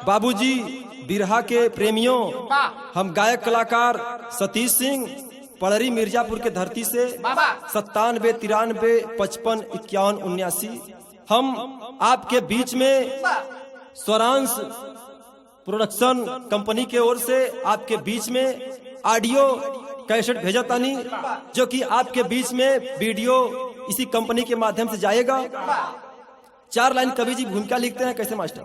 बाबूजी बिरहा के प्रेमियों, हम गायक कलाकार सतीश सिंह पड़री मिर्जापुर के धरती से 97 93 55 51 79 हम आपके बीच में स्वरांश प्रोडक्शन कंपनी के ओर से आपके बीच में ऑडियो कैसेट भेजा तानी, जो कि आपके बीच में वीडियो इसी कंपनी के माध्यम से जाएगा। 4 लाइन कवि जी भूमिका लिखते हैं, कैसे मास्टर?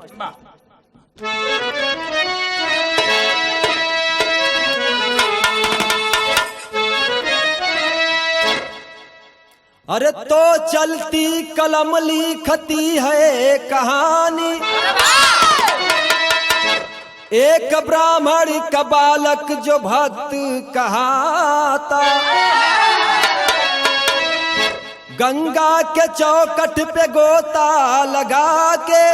अरे तो चलती कलम लिखती है कहानी, एक ब्राह्मण का बालक जो भक्त कहाता, गंगा के चौकट पे गोता लगा के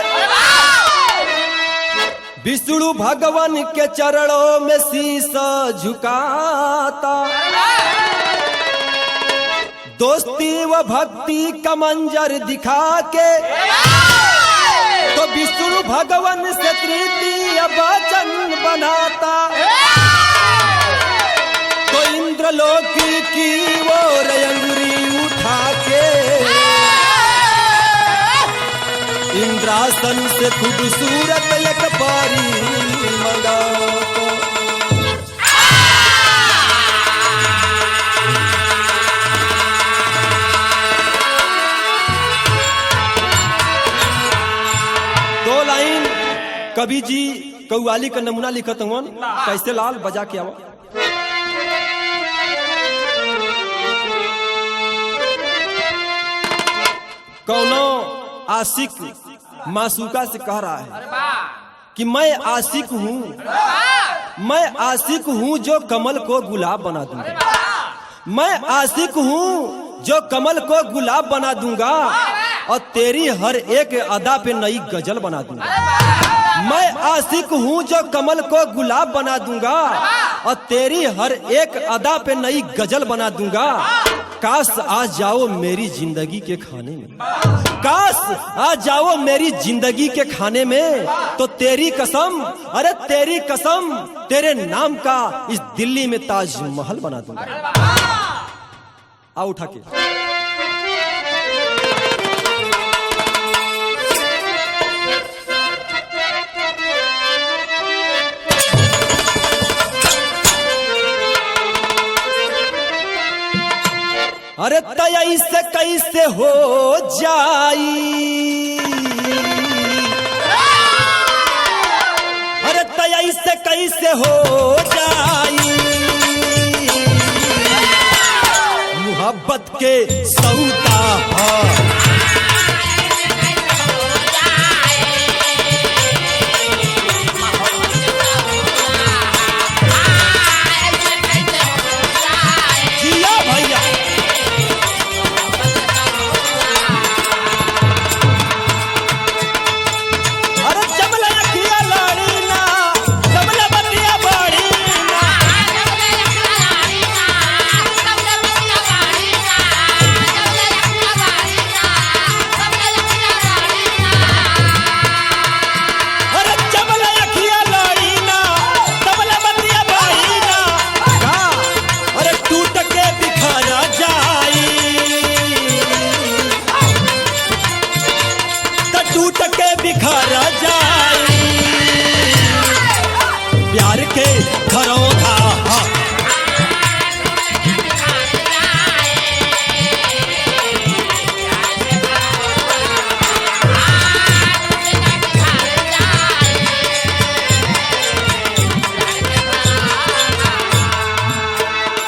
विष्णु भगवान के चरणों में शीश झुकाता। दोस्ती व भक्ति का मंजर दिखा के तो विष्णु भगवान से तृतीय वचन बनाता। तो इंद्रलोक की ओर अंगुरी उठा के इंद्रासन से खूबसूरत एक बारी मंगा। कवि जी कव्वाली का नमूना लिखत हूँ, कैसे लाल बजा के आवा। कौनो आशिक मासूका से कह रहा है कि मैं आशिक हूँ, मैं आशिक हूँ जो कमल को गुलाब बना दूंगा। मैं आशिक हूँ जो कमल को गुलाब बना दूंगा और तेरी हर एक अदा पे नई गजल बना दूंगा। मैं आशिक हूँ जो कमल को गुलाब बना दूंगा और तेरी हर एक अदा पे नई गजल बना दूंगा। काश आ जाओ मेरी जिंदगी के खाने में, काश आ जाओ मेरी जिंदगी के खाने में, तो तेरी कसम, अरे तेरी कसम, तेरे नाम का इस दिल्ली में ताजमहल बना दूंगा। आओ उठा के। अरे तय से कैसे हो जाई, अरे तय से कैसे हो जाई, मोहब्बत के सौदा बिखरा जाए, प्यार के घरों था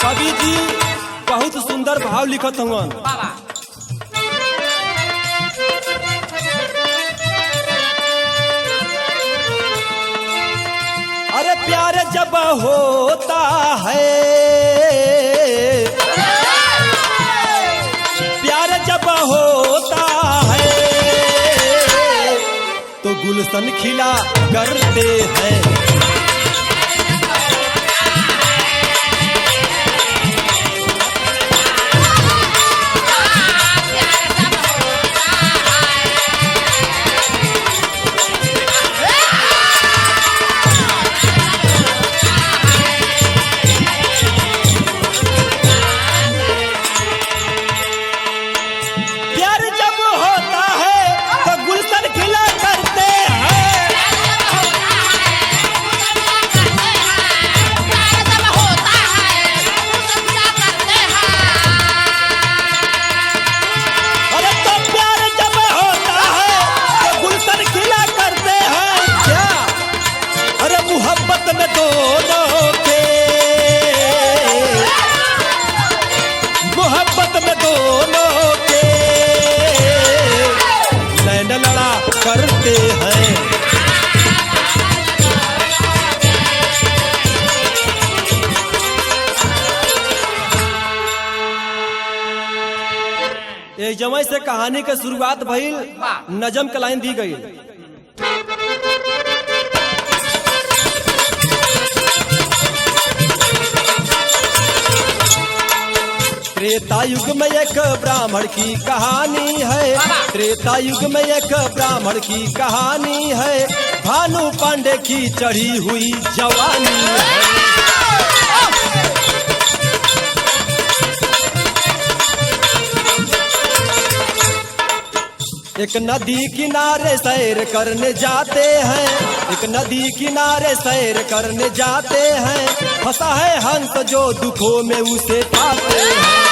कवि जी बहुत सुंदर भाव लिखत हुआ। अरे प्यार जब होता है, प्यार जब होता है तो गुलशन खिला करते हैं। मोहब्बत में दोनों के नैन लड़ा करते हैं। एक जमाई से कहानी के शुरुआत भइल, नजम के लाइन दी गई। त्रेता युग में एक ब्राह्मण की कहानी है, त्रेता युग में एक ब्राह्मण की कहानी है, भानु पांडे की चढ़ी हुई जवानी है। एक नदी किनारे सैर करने जाते हैं, एक नदी किनारे सैर करने जाते हैं, फंसा है हंस जो दुखों में उसे पाते हैं।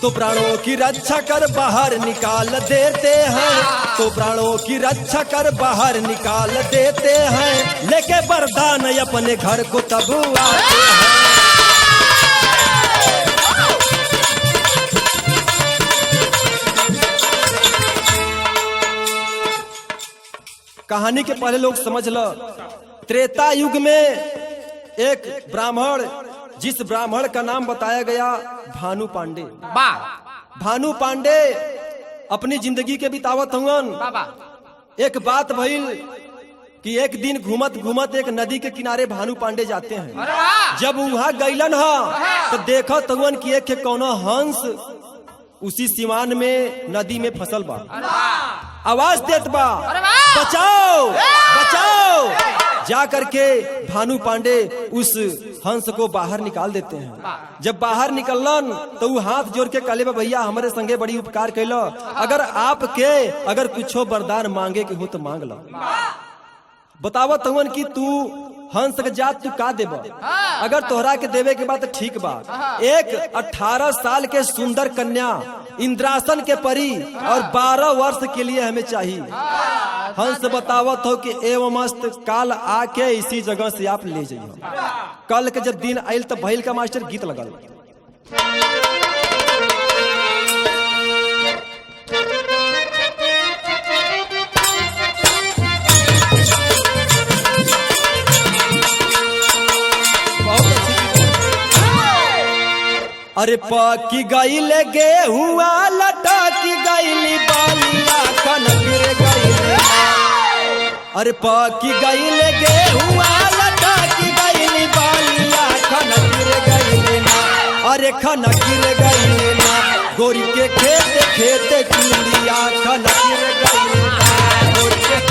तो प्राणों की रक्षा कर बाहर निकाल देते हैं, तो प्राणों की रक्षा कर बाहर निकाल देते हैं, लेके वरदान अपने घर को तब आते हैं। कहानी के पहले लोग समझ लो, त्रेता युग में एक ब्राह्मण, जिस ब्राह्मण का नाम बताया गया भानु पांडे, भानु पांडे अपनी जिंदगी के बितावत हुवन। एक बात भइल कि एक दिन घूमत घूमत एक नदी के किनारे भानु पांडे जाते हैं। जब वहां गईलन ह तो देखत हुवन कि एक कोनो हंस उसी सिवान में नदी में फसल बा, आवाज देत बा, बचाओ बचाओ। जा करके भानु पांडे उस हंस को बाहर निकाल देते हैं। जब बाहर निकलन तो वो हाथ जोड़ के कहले, भैया हमारे संगे बड़ी उपकार कैलो, अगर आपके अगर कुछो वरदान मांगे के हो तो मांग लो। बतावत हवन कि तू हंस के जात तू का देबा, अगर तोहरा के देवे के बाद ठीक बा। एक 18 साल के सुंदर कन्या, इंद्रासन के परी और 12 वर्ष के लिए हमें चाहिए। हंस बतावत हो कि एवं मस्त काल आके इसी जगह से आप ले जाइए। कल के जब दिन आयल तो भैल का मास्टर गीत लगल। अरे पकी गईल गेहुआ लटकी गईली बालिया खन गिर गईले। अरे पकी गईल गेहुआ लटकी गईली बालिया खन गिर गईले ना, अरे खन गिर गईले ना, गोरी के खेत खेत चूड़िया खन गिर गईले ना, गोरी के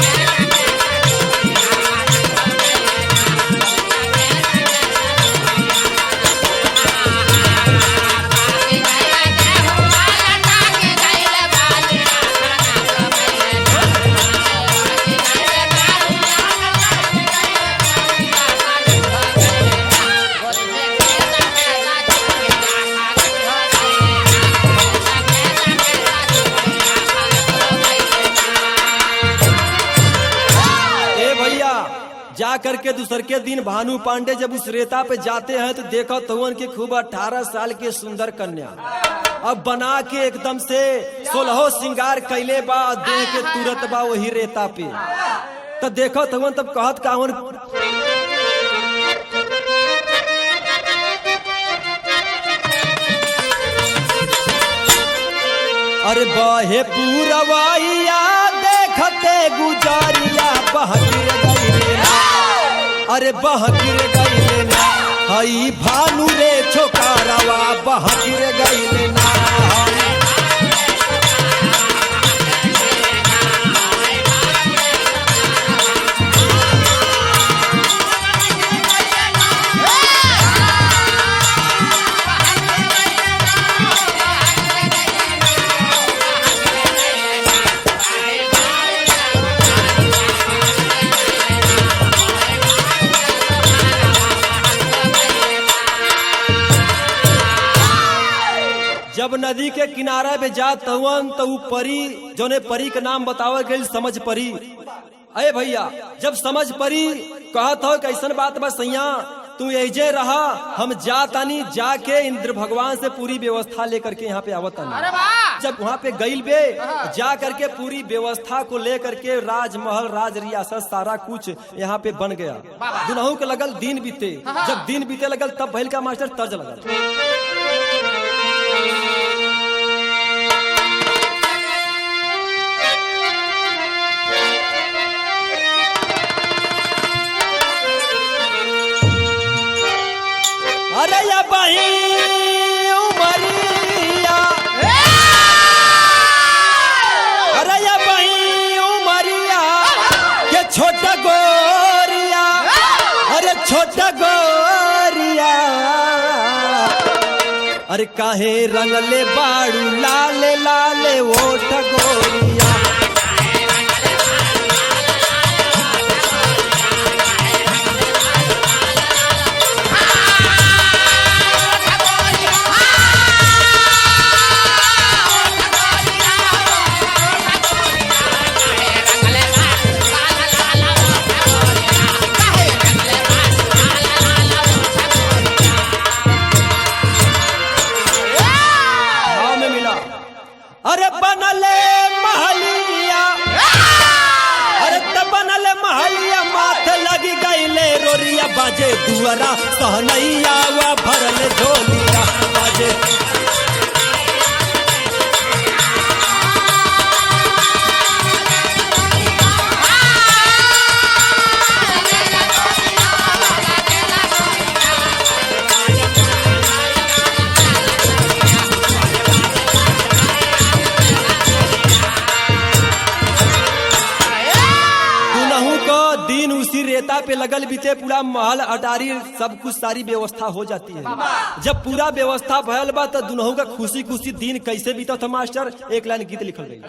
जा करके दूसर के दिन भानु पांडे जब उस रेता पे जाते हैं तो देखो तो उनके खूब 18 साल के सुंदर कन्या अब बना के एकदम से 16 श्रृंगार कैले बा, देह के तुरत बा वही रेता पे। तो देखो तो तब कहत कावन, अरे बहे पूरवाइया देखते गुजारिया बहगिर गईले ना, अरे बहगिर गईले ना, हई भानु रे छोकरवा बहगिर गईले ना। जब नदी के किनारे पे जात हवन तो परी जोने परी के नाम बतावल गई समझ परी, अरे भैया जब समझ परी कहत हो कैसन बात बा सैया तू ऐजे रहा, हम जातानी जाके इंद्र भगवान से पूरी व्यवस्था लेकर के यहाँ पे आवतानी। जब वहाँ पे गईल बे जा करके पूरी व्यवस्था को लेकर के राजमहल राज रियासत सारा कुछ यहाँ पे बन गया। दुनहु के लगल दिन बीते, जब दिन बीते लगल तब भैल का मास्टर तर्ज लगल। अरे या बही उमरिया, अरे या बही उमरिया के छोटा गोरिया, अरे छोटा गोरिया, अरे काहे रंगले बाड़ू लाले लाले ओठ गोरिया। अरे बनले महलिया, अरे तब बनले महलिया माथे लगी गईले रोरिया, बाजे दुआरा सहनैया वा भरल झोलिया बाजे। दिन उसी रेता पे लगल बीते, पूरा महल अटारी सब कुछ सारी व्यवस्था हो जाती है। जब पूरा व्यवस्था भयल बा तो दुनहु का खुशी खुशी दिन कैसे बीता था मास्टर, एक लाइन गीत लिखल गई।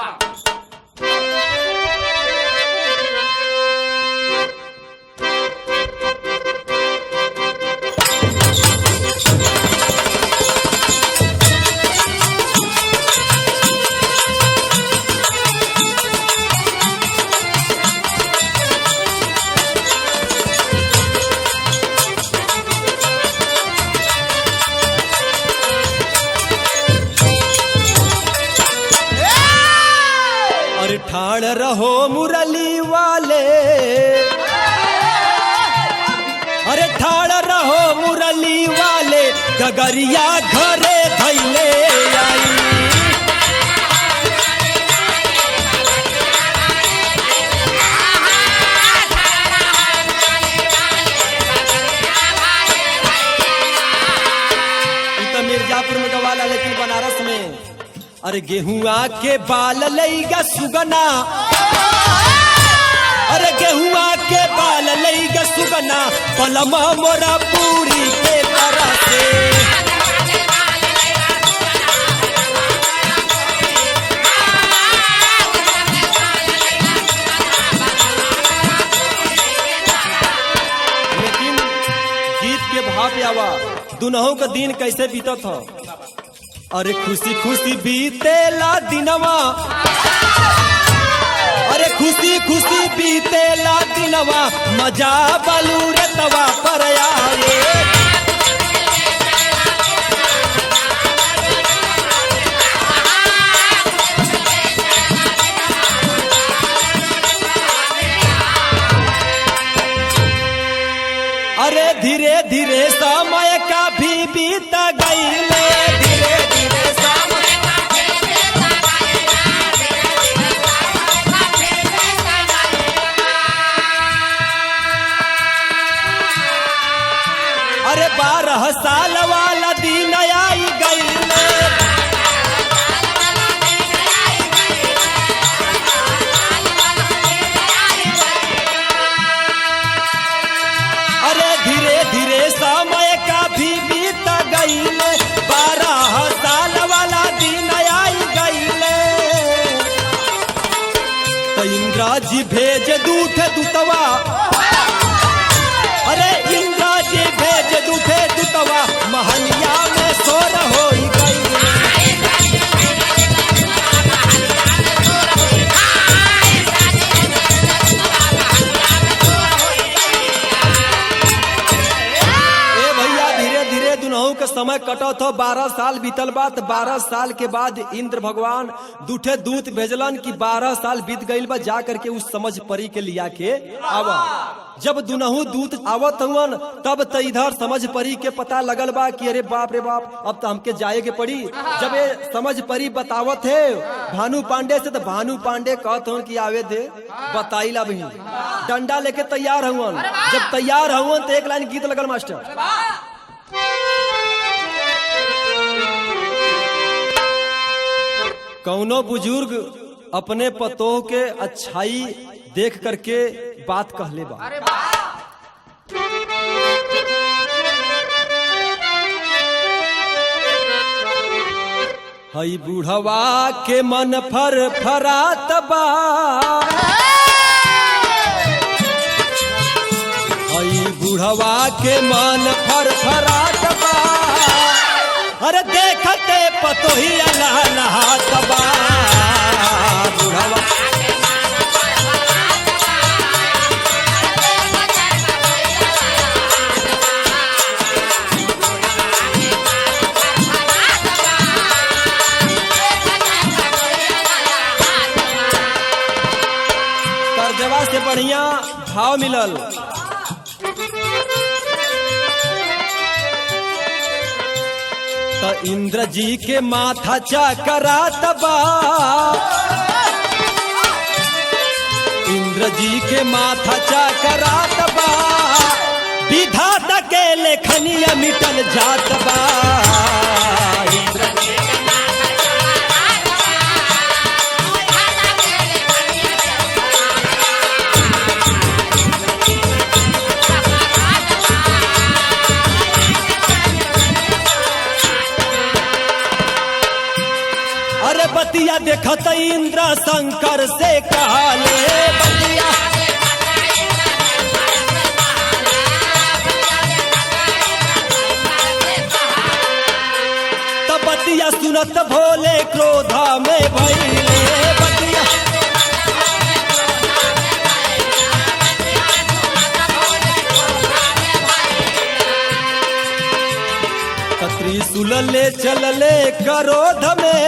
ठाड़ रहो मुरली वाले, अरे ठाड़ रहो मुरली वाले, गगरिया घरे धैले आई। तो मिर्जापुर में गवाला, लेकिन बनारस में अरे गेहुआ के बाल लईगा सुगना, अरे गेहुआ के बाल लईगा सुगना, पलमा मोरा पूरी के तरह से। लेकिन गीत के भाव आवा दुनहु का दिन कैसे बीता था। अरे खुशी खुशी बीतेला दिनवा, अरे खुशी खुशी बीतेला दिनवा, मजा बालू रतवा पर आवे। अरे धीरे धीरे समय का भी बीत गईले, धीरे धीरे समय का भी बीत गईले। अरे 12 साल वाला दिन आई गईले, अरे धीरे धीरे समय का भी बीत गईले, 12 साल वाला दिन आई गईले। तो इंद्रा जी भेज दूठे दूतवा, अरे इंद्रा जी भेज दूठे दूतवा, महलिया में सोर हो गई। समय कटत हो, 12 साल बीतल बा। 12 साल के बाद इंद्र भगवान दूठे दूत भेजलन कि 12 साल बीत गईल बा, जा करके उस समझ परी के लिया के आवा। जब दुनहु दूत आवत हुवन तब त इधर समझ परी के पता लगल बा कि अरे बाप रे बाप, अब तो हमके जाए के पड़ी। जब ये समझ परी बतावत है भानु पांडे से, तो भानु पांडे कहत हन कि आवे दे बताइला बही। डंडा लेके तैयार हुवन। जब तैयार हुवन तो एक लाइन गीत लगल मास्टर। कौनो बुजुर्ग अपने पतोह के अच्छाई देख करके बात कहले बा। हई बूढ़वा के मन फर फरात बा, हई बूढ़वा के मन फर फरात बा। अरे देखते पतोहिया लहलहात बा। बूढ़वा तर्जवा से बढ़िया भाव मिलल। तो इंद्र जी के माथा चकरात बा, इंद्र जी के माथा चकरात बा। विधाता के लेखनिया मिटल जात बा। इंद्र बतिया देखत इंद्र शंकर से कहले बतिया। तब बतिया सुनत भोले क्रोध में भइले बतिया। त्रिशूल ले चलले क्रोध में,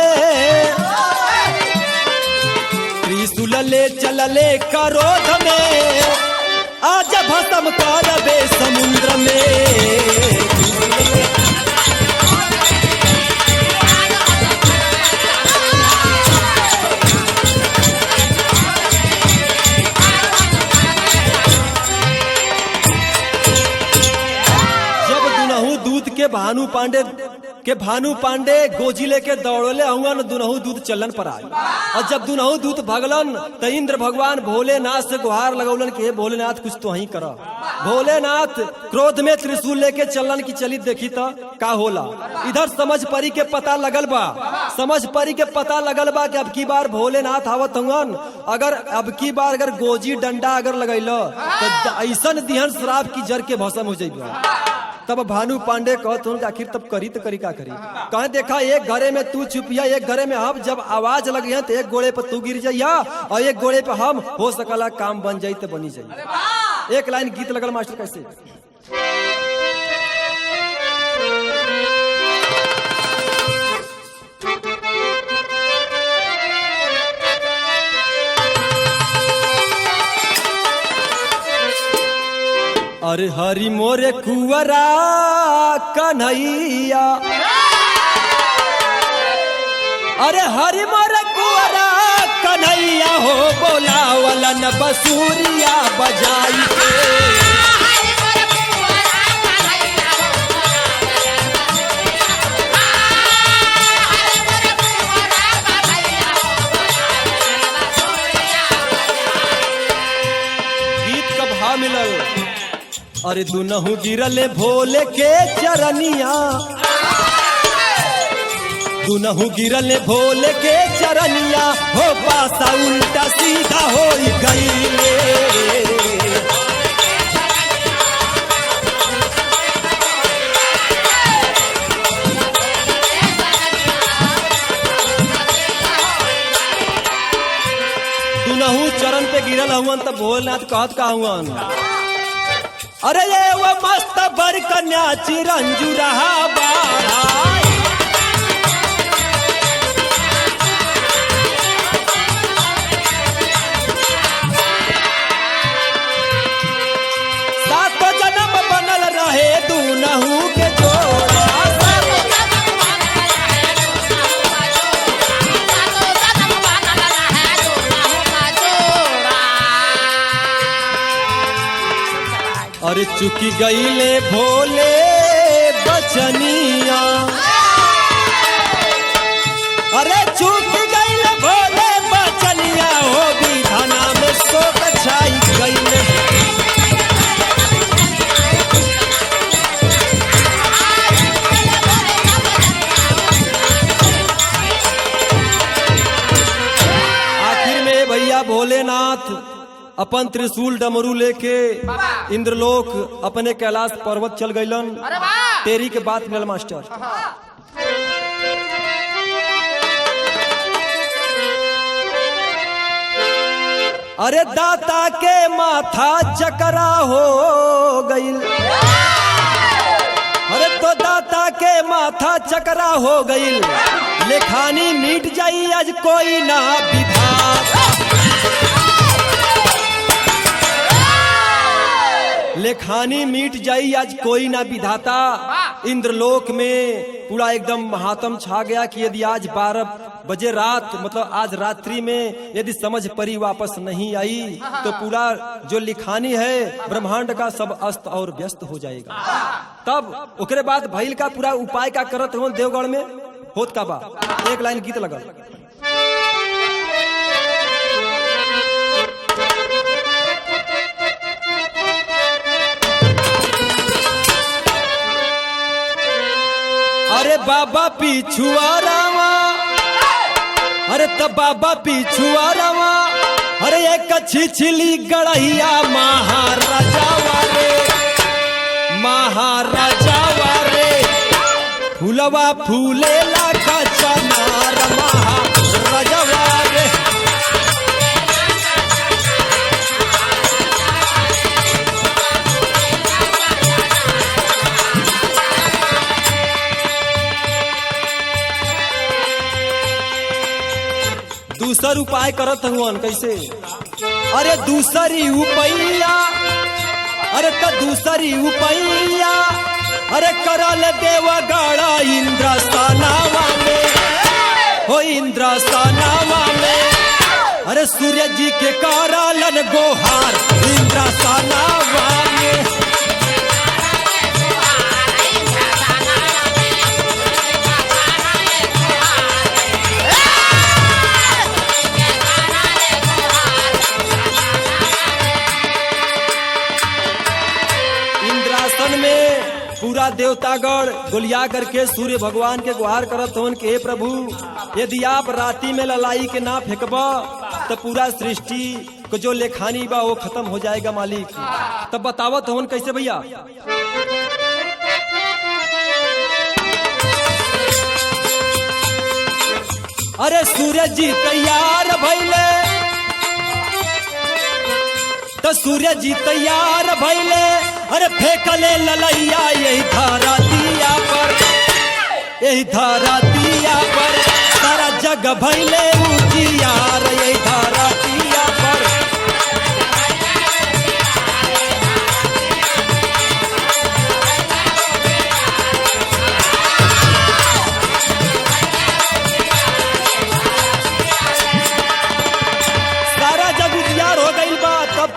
त्रिशूल ले चलले क्रोध में। आज भस्म करबे समुद्र में। जब दुनहु दूत के भानु पांडे गोजी लेके दौड़ले हुआ, दुनहु दूत चलन पर आए। और जब दुनहु दूत भगलन तो इंद्र भगवान भोलेनाथ से गुहार लगौलन कि हे भोलेनाथ कुछ तो ही करा। भोलेनाथ क्रोध में त्रिशूल लेके चलन की चली देखी तो का होला। इधर समझ परी के पता लगल बा, समझ परी के पता लगल बा कि अब की बार भोलेनाथ आवत हुवन। अगर अब की बार अगर गोजी डंडा अगर लगैलो तो ऐसन दिहन श्राप की जर के भस्म हो जाइबा। तब भानु पांडे कहत हूँ आखिर तब करी तो करी का करी। कहे देखा एक घरे में तू छुपिया, एक घरे में हम। जब आवाज लगी है तो एक गोड़े पर तू गिर जाइया और एक गोड़े पर हम। हो सकला काम बन जाई तो बनी जाई। एक लाइन गीत लगल मास्टर कैसे। अरे हरि मोरे कुंवरा कन्हैया, अरे हरि मोरे कुंवरा कन्हैया हो। बोलावलन बसूरिया बजाई के। गीत का भाव मिलल। अरे दुनहु गिरले भोले के चरनिया, दुनहु गिरले भोले के चरनिया। हो पासा उल्टा सीधा हो गईले। दुनहु चरण पे गिरल हुआ तब भोलेनाथ कहत का हुआ। अरे ये वो मस्त बर कन्या चिरंजू रहा बाड़ा। सातों जन्म बनल रहे दूनहु के जोड़ा। अरे चुकी गईले भोले बचनिया। अरे चुकी गईले भोले बचनिया हो विधाना में शोक छाई गईले। आखिर में भैया भोलेनाथ अपन त्रिशूल डमरू लेके इंद्रलोक अपने कैलाश पर्वत चल गईलन। तेरी के बात मिलल मास्टर। अरे दाता के माथा चकरा हो गईल। अरे तो दाता के माथा चकरा हो गईल। लेखानी मिट जाई आज कोई ना विधाता। लेखानी मिट जाई आज कोई ना विधाता। इंद्रलोक में पूरा एकदम महात्म छा गया कि यदि आज 12 बजे रात मतलब आज रात्रि में यदि समझ परी वापस नहीं आई तो पूरा जो लिखानी है ब्रह्मांड का सब अस्त और व्यस्त हो जाएगा। तब उसके बाद भइल का पूरा उपाय का करत हो देवगढ़ में होत का बा। एक लाइन गीत लगा। अरे बाबा पिछुआ रामा। अरे तब बाबा पिछुआ रामा। अरे एक छिछली गड़हिया महाराजा वाले महाराजा वाले। फूलवा फूले लाखा चनार महाराजा वाले। दूसर उपाय करत हुआ कैसे। अरे दूसरी उपैया। अरे तो दूसरी उपैया। अरे करल देवगढ़ इंद्रस्थानवा में हो इंद्रस्थानवा में। अरे सूर्य जी के करलन गोहार इंद्रस्थानवा में। पूरा देवतागढ़ गोलिया करके सूर्य भगवान के गुहार करत होन के हे प्रभु यदि आप राती में ललाई के ना फेंकबा तो पूरा सृष्टि को जो लेखानी बा वो खत्म हो जाएगा मालिक। तब बतावत होन कैसे भैया। अरे सूर्य जी तैयार भइले। तो सूर्य जी तैयार भइले। अरे फेंकले ललैया यही धारा दिया पर यही धारा दिया पर। सारा जग भइले उजियार यही धारा दिया पर।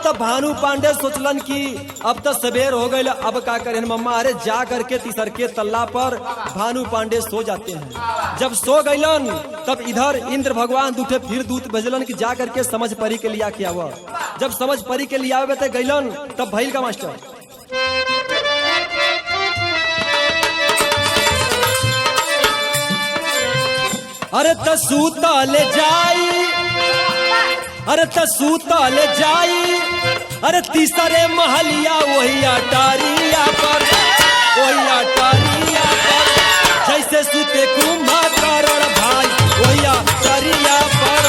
तब भानु पांडे सोचलन कि अब तो सवेर हो गई अब का करें मम्मा। अरे जा करके तीसर के तल्ला पर भानु पांडे सो जाते हैं। जब सो गईलन तब इधर इंद्र भगवान दूठे फिर दूत भेजलन कि जा करके समझ परी के लिया क्या हुआ। जब समझ परी के लिया हुए गईलन तब भइल का मास्टर। अरे तो सूतल जाई। अरे तो सूतल जाई। अरे तीसरे महलिया वही अटारिया पर वही अटारिया पर। जैसे सूते कुंभकर्ण भाई वही अटारिया पर।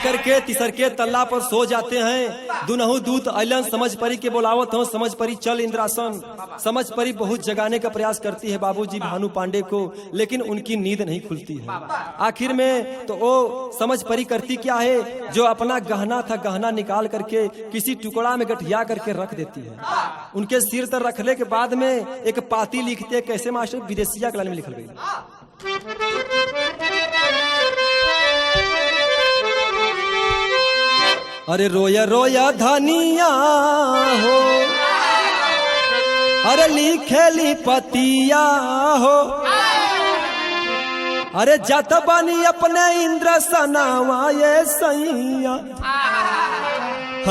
करके तीसर के तल्ला पर सो जाते हैं। दुनहु दूत अलन समझ परी के बोलावत हो, समझ परी चल इंद्रासन। समझ परी बहुत जगाने का प्रयास करती है बाबूजी भानु पांडे को, लेकिन उनकी नींद नहीं खुलती है। आखिर में तो वो समझ परी करती क्या है, जो अपना गहना था गहना निकाल करके किसी टुकड़ा में गठिया करके रख देती है। उनके सिर तर रखने के बाद में एक पाती लिखते, कैसे मास्टर, विदेशिया के लाइन में लिखल गई। अरे रोया रोया धनिया हो, अरे लिखेली पतिया हो, अरे जत बनी अपने इंद्र सनावा ये सैया,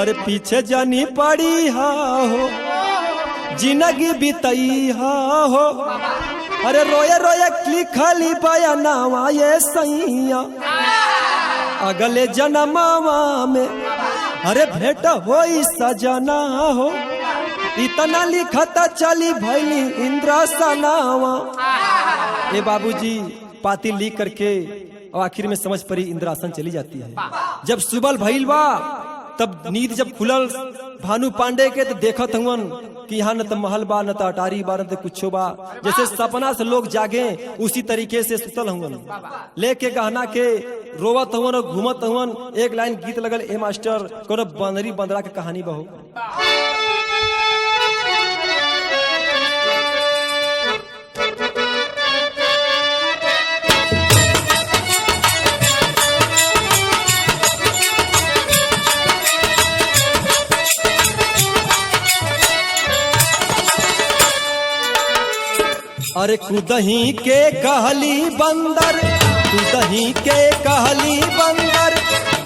अरे पीछे जानी पड़ी हा हो, जिंदगी बितई हा हो, अरे रोया रोया लिखली बयानावा ये सैया, अगले जन्मावा में अरे भेंट होई सजना हो, इतना लिखता चली भैली इंद्रासनावा। ए बाबूजी पाती लिख करके और आखिर में समझ परी इंद्रासन चली जाती है। जब सुबह भइल बा तब नींद जब खुलल भानु पांडे के तो देखत हुवन कि यहाँ न तो महल बा, न तो अटारी बा, न तो कुछो बा। जैसे सपना से लोग जागे उसी तरीके से सुतल हुवन, लेके गहना के रोवत हुवन और घूमत हुवन। एक लाइन गीत लगल, ए मास्टर कोनो बंदरी बंदरा के कहानी बहु। अरे कुदही के कहली बंदर, कुदही के कहली बंदर,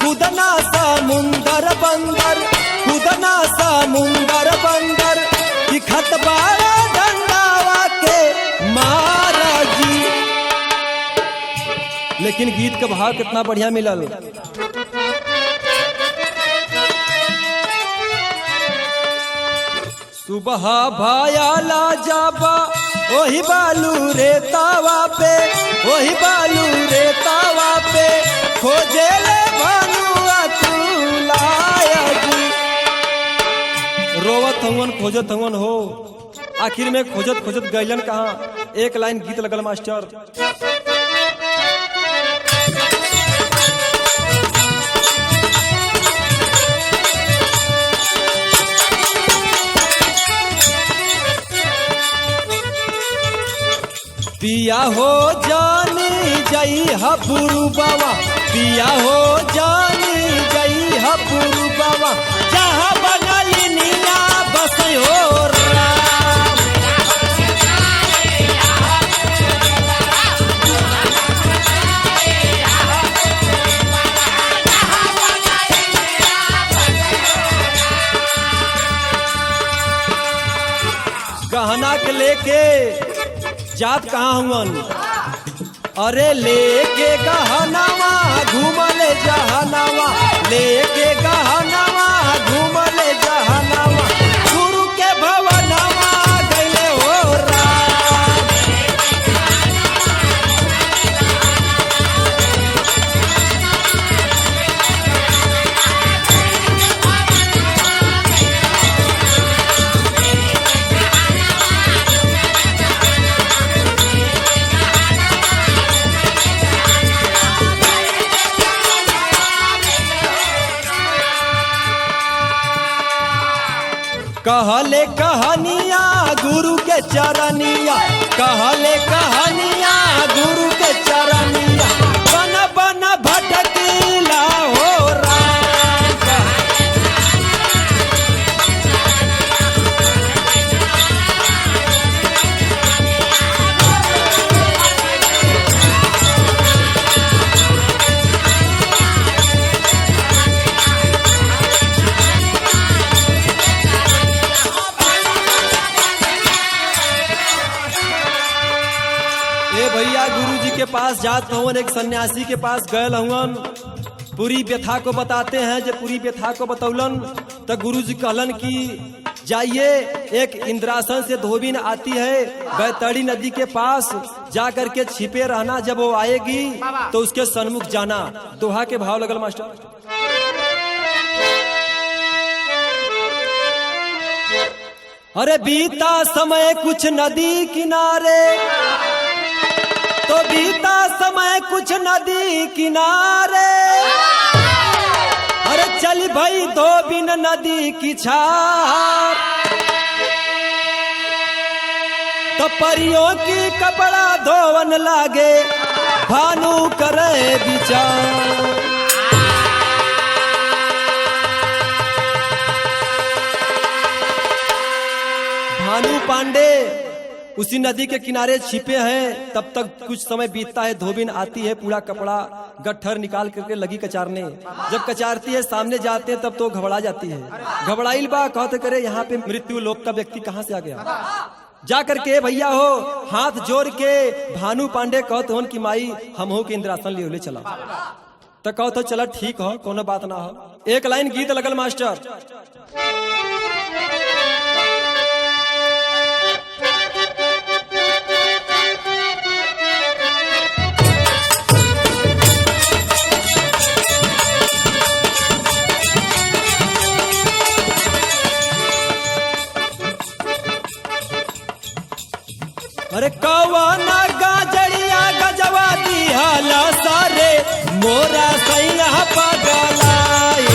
कुदना समुंदर बंदर, कुदना समुंदर बंदर, कि खतबारा डंडावा के महाराजी। लेकिन गीत का भाव कितना बढ़िया मिलल। सुबह भायाला जाबा वही बालू रे तावा पे, वही बालू रे तावा पे, खोजे ले भानुआ तू लाया जी। रोवत हवन खोजत हवन हो, आखिर में खोजत खोजत गैलन कहाँ। एक लाइन गीत लगल मास्टर, पिया हो जानी जई हपुरु बाबा, पिया हो जानी जई हपुरु बाबा, जहाँ बनली नीला बस हो राम। गहना के लेके जात कहाँ हुवन, अरे लेके गहनावा घूमले जहनावा, लेके गहनावा घूमले जहनावा, गुरु के भवनवा गइले हो राम। कहले कहानिया गुरु के चरनिया, कहले कहानिया गुरु के चरनिया, बन बन भटकीला हो राम। भैया गुरु जी के पास जात हवन, एक सन्यासी के पास गए हुवन, पूरी व्यथा को बताते हैं। जब पूरी व्यथा को बतौलन तो गुरु जी कहलन कि जाइए, एक इंद्रासन से धोबी न आती है बैतरणी नदी के पास, जा करके छिपे रहना, जब वो आएगी तो उसके सन्मुख जाना। दोहा के भाव लगल मास्टर, अरे बीता समय कुछ नदी किनारे, तो बीता समय कुछ नदी किनारे, अरे चल भाई धोबिन नदी की छार, तो परियों की कपड़ा धोवन लागे भानु करे विचार। भानु पांडे उसी नदी के किनारे छिपे हैं। तब तक कुछ समय बीतता है, धोबिन आती है, पूरा कपड़ा गट्ठर निकाल करके लगी कचारने। जब कचारती है सामने जाते हैं तब तो घबरा जाती है। घबराइल बा कहते करे यहाँ पे मृत्यु लोक का व्यक्ति कहाँ से आ गया। जा करके भैया हो हाथ जोड़ के भानु पांडे कहते हो कि माई हम हो के इंद्रासन ले चला। तो कहते चला ठीक हो, कोनो बात ना हो। एक लाइन गीत लगल मास्टर, अरे कवाना गाजड़िया गजवा दिहाला सारे मोरा सैया पगलाए।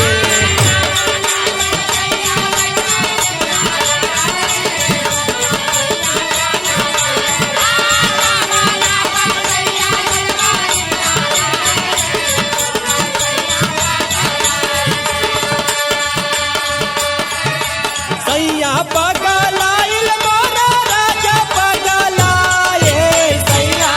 सैया पगलाइल मोरा राजा पगलाए। सैया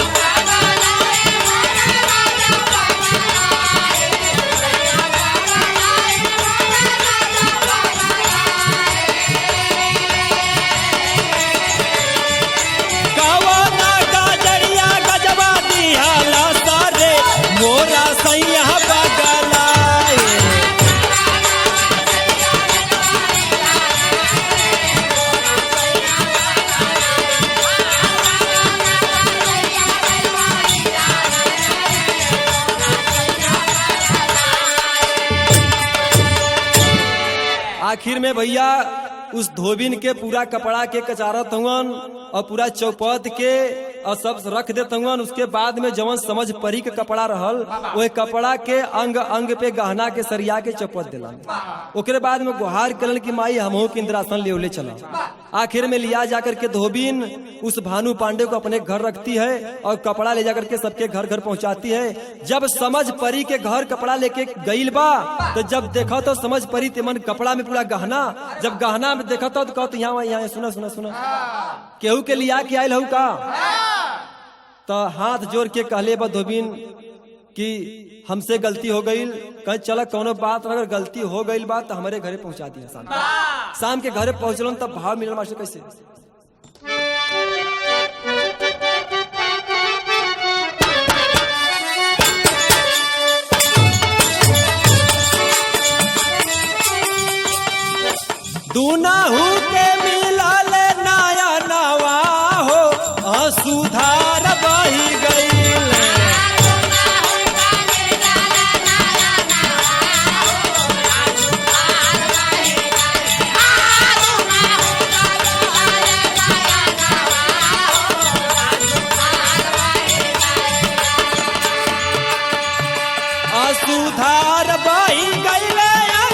कवाना गाजड़िया गजवा दिहाला सारे मोरा सैया पगलाए। आखिर में भैया उस धोबिन के पूरा कपड़ा के कचारत हुवन और पूरा चौपट के और सब रख देते हुवन। उसके बाद में जवन समझ परी के कपड़ा रहल वह कपड़ा के अंग अंग पे गहना के सरिया के चौपट दिला। ओकरे बाद में गुहार करल की माई हमहू के इंद्रासन ले चला। आखिर में लिया जाकर के धोबिन उस भानु पांडे को अपने घर रखती है और कपड़ा ले जाकर के सबके घर घर पहुंचाती है। जब समझ परी के घर कपड़ा लेके गईल बा तो जब देखा तो समझ परी तेमन कपड़ा में पूरा गहना, जब गहना में देखा तो कहते यहाँ सुना सुना सुना केहू के लिया के आयल हूँ का। तो हाथ जोड़ के कहले बा धोबिन कि हमसे गलती हो गई, कहीं चला कोनो बात अगर गलती हो गई बात तो हमारे घरे पहुंचा दिया। शाम के घरे पहुंचल तब भाव मिलल मास्टर कैसे। दुनाहू के मिलल नया नवा हो सुधार बही गई। सुधार बही गईले,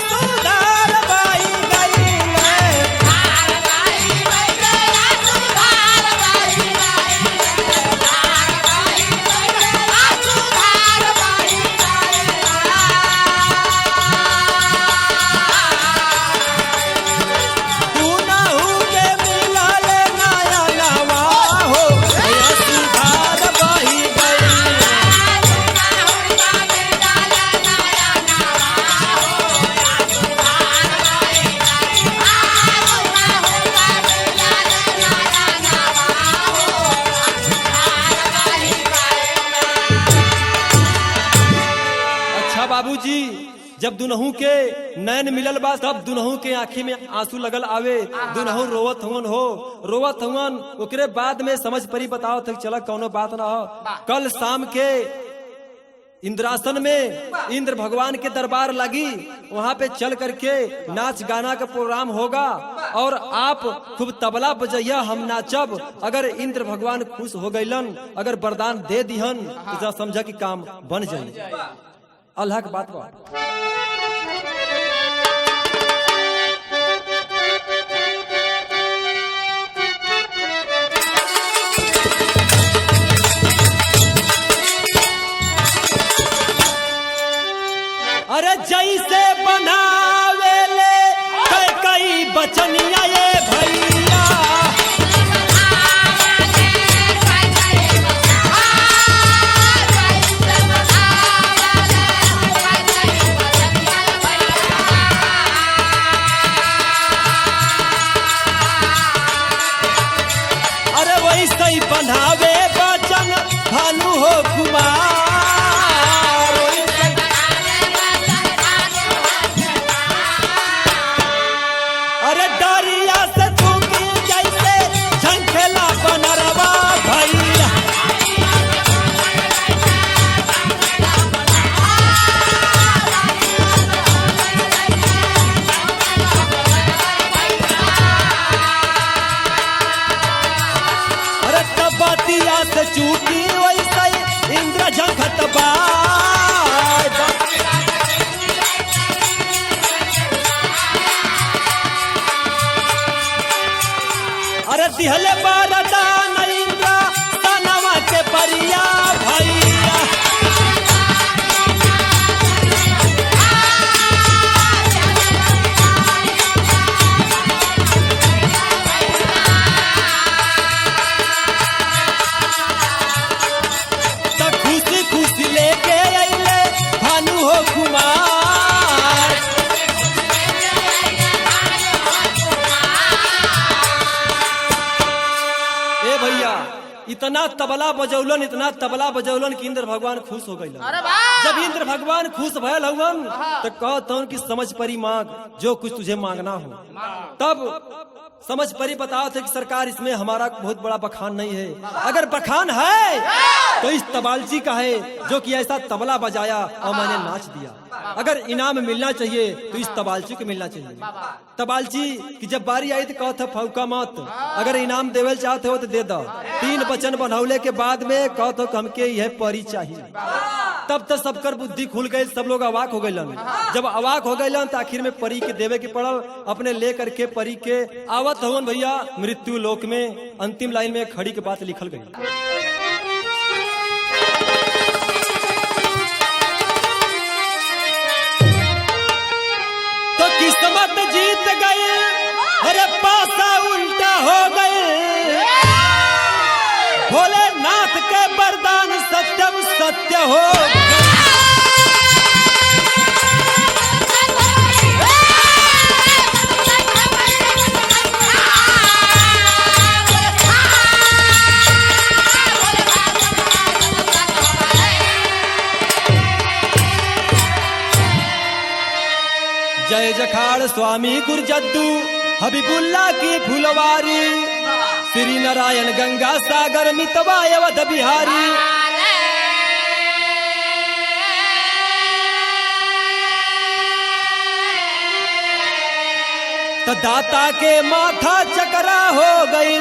सुधार बही गईले, दुनाहू के मिलल नया नवा हो सुधार बही गईले। बाबूजी जब दुनहू के नैन मिलल बा तब दुनहू के आंखी में आंसू लगल आवे। दुनहू रोवत हुवन। ओकरे बाद में समझ परी बताओ थे चला कौनो बात ना हो। कल शाम के इंद्रासन में इंद्र भगवान के दरबार लगी, वहाँ पे चल करके नाच गाना का प्रोग्राम होगा और आप खूब तबला बजैया, हम नाचब। अगर इंद्र भगवान खुश हो गईलन, अगर वरदान दे दिहन तो समझा कि काम बन जाए। अल्लाह की बात बा। अरे जैसे बनावेले कई बचनिया ये भैया, अरे वैसे ही बनावे बचन भानु हो कुमार। अरे डरिया से चूकी जैसे झंखेला बनरवा भैया, अरे तबतिया से चूकी वैसे इंद्र झंखत बा। अरे दिहले बरदान इंद्र तनवा के परिया भैया, तो खुशी खुशी लेके अइले भानु हो कुमार। ए भैया इतना तबला बजौलन, इतना तबला बजौलन कि इंद्र भगवान खुश हो गए। जब इंद्र भगवान खुश भयल हवन तो कहत हूं कि समझ परी मांग जो कुछ तुझे मांगना हो। तब समझ परी बताओ थे कि सरकार इसमें हमारा बहुत बड़ा बखान नहीं है, अगर बखान है तो इस तबालची का है जो कि ऐसा तबला बजाया और मैंने नाच दिया। अगर इनाम मिलना चाहिए तो इस तबालची को मिलना चाहिए। तबालची की जब बारी आई तो कहत फौका मत, अगर इनाम देवल चाहते हो तो दे दो। 3 वचन बनौले के बाद में कहत हो हमके यह परी चाहिए। तब तो सबकर बुद्धि खुल गई, सब लोग अवाक हो गए। जब अवाक हो गए तो आखिर में परी के देवे के पड़ल, अपने लेकर के परी के आवत हवन भैया मृत्यु लोक में। अंतिम लाइन में खड़ी के बात लिखल गई। तो किस्मत जीत गई, अरे पासा उल्टा हो गए, भोलेनाथ के वरदान सत्यम सत्य हो गए। जय जखाड़ स्वामी गुरजद्दू हबीबुल्ला की फुलवारी, श्री नारायण गंगा सागर मितवा अवध बिहारी। तो दाता के माथा चकरा हो गई,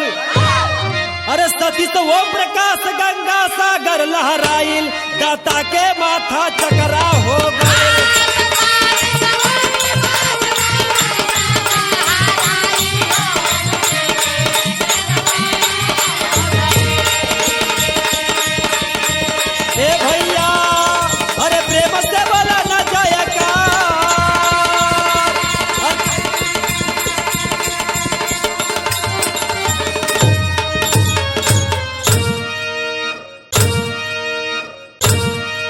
अरे सती तो वो प्रकाश गंगा सागर लहराइल, दाता के माथा चकरा हो गई।